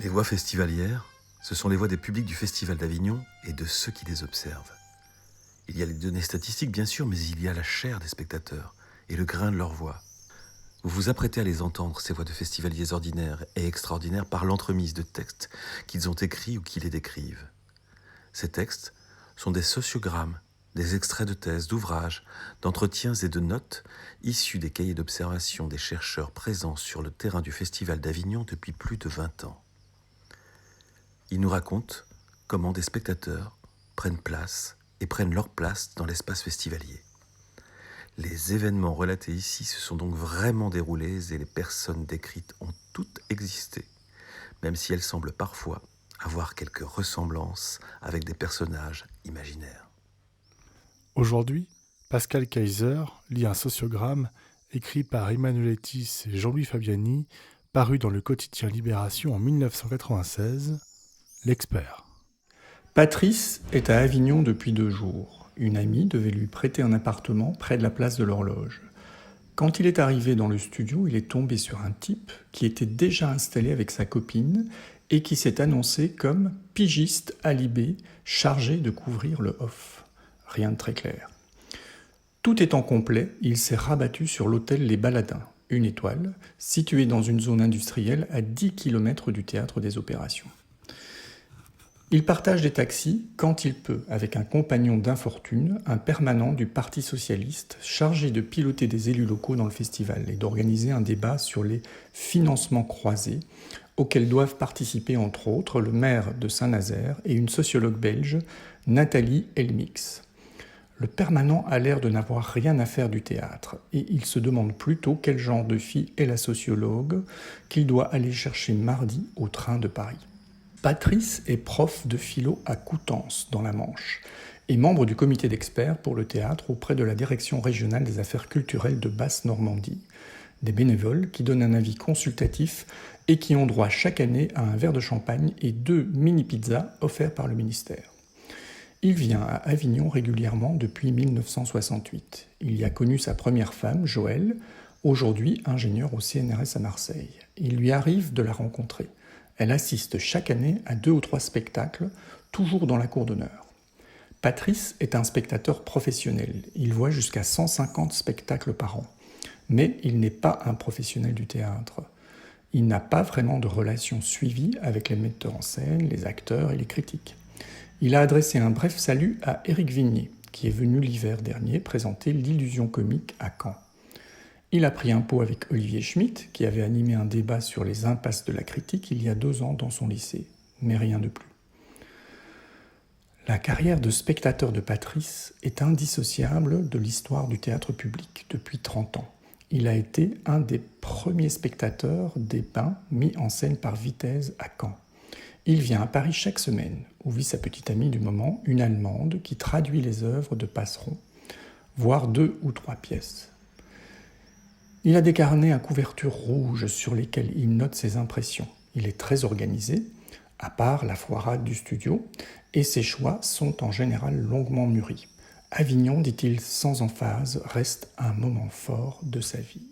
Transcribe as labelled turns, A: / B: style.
A: Les voix festivalières, ce sont les voix des publics du Festival d'Avignon et de ceux qui les observent. Il y a les données statistiques, bien sûr, mais il y a la chair des spectateurs et le grain de leur voix. Vous vous apprêtez à les entendre, ces voix de festivaliers ordinaires et extraordinaires, par l'entremise de textes qu'ils ont écrits ou qui les décrivent. Ces textes sont des sociogrammes, des extraits de thèses, d'ouvrages, d'entretiens et de notes issus des cahiers d'observation des chercheurs présents sur le terrain du Festival d'Avignon depuis plus de 20 ans. Ils nous racontent comment des spectateurs prennent place et prennent leur place dans l'espace festivalier. Les événements relatés ici se sont donc vraiment déroulés et les personnes décrites ont toutes existé, même si elles semblent parfois avoir quelques ressemblances avec des personnages imaginaires.
B: Aujourd'hui, Pascal Kaiser lit un sociogramme écrit par Emmanuel Etis et Jean-Louis Fabiani, paru dans le quotidien Libération en 1996, L'Expert.
C: Patrice est à Avignon depuis 2 jours. Une amie devait lui prêter un appartement près de la place de l'Horloge. Quand il est arrivé dans le studio, il est tombé sur un type qui était déjà installé avec sa copine et qui s'est annoncé comme pigiste alibé chargé de couvrir le off. Rien de très clair. Tout étant complet, il s'est rabattu sur l'hôtel Les Baladins, 1 étoile, situé dans une zone industrielle à 10 km du théâtre des opérations. Il partage des taxis quand il peut avec un compagnon d'infortune, un permanent du Parti socialiste chargé de piloter des élus locaux dans le festival et d'organiser un débat sur les financements croisés auxquels doivent participer entre autres le maire de Saint-Nazaire et une sociologue belge, Nathalie Elmix. Le permanent a l'air de n'avoir rien à faire du théâtre et il se demande plutôt quel genre de fille est la sociologue qu'il doit aller chercher mardi au train de Paris. Patrice est prof de philo à Coutances, dans la Manche, et membre du comité d'experts pour le théâtre auprès de la Direction régionale des affaires culturelles de Basse-Normandie, des bénévoles qui donnent un avis consultatif et qui ont droit chaque année à un verre de champagne et 2 mini-pizzas offerts par le ministère. Il vient à Avignon régulièrement depuis 1968. Il y a connu sa première femme, Joëlle, aujourd'hui ingénieure au CNRS à Marseille. Il lui arrive de la rencontrer. Elle assiste chaque année à 2 ou 3 spectacles, toujours dans la cour d'honneur. Patrice est un spectateur professionnel. Il voit jusqu'à 150 spectacles par an. Mais il n'est pas un professionnel du théâtre. Il n'a pas vraiment de relation suivie avec les metteurs en scène, les acteurs et les critiques. Il a adressé un bref salut à Éric Vignier, qui est venu l'hiver dernier présenter l'Illusion comique à Caen. Il a pris un pot avec Olivier Schmitt, qui avait animé un débat sur les impasses de la critique il y a 2 ans dans son lycée, mais rien de plus. La carrière de spectateur de Patrice est indissociable de l'histoire du théâtre public depuis 30 ans. Il a été un des premiers spectateurs des Bains mis en scène par Vitesse à Caen. Il vient à Paris chaque semaine, où vit sa petite amie du moment, une Allemande, qui traduit les œuvres de Passeron, voire 2 ou 3 pièces. Il a des carnets à couverture rouge sur lesquels il note ses impressions. Il est très organisé, à part la foirade du studio, et ses choix sont en général longuement mûris. Avignon, dit-il sans emphase, reste un moment fort de sa vie.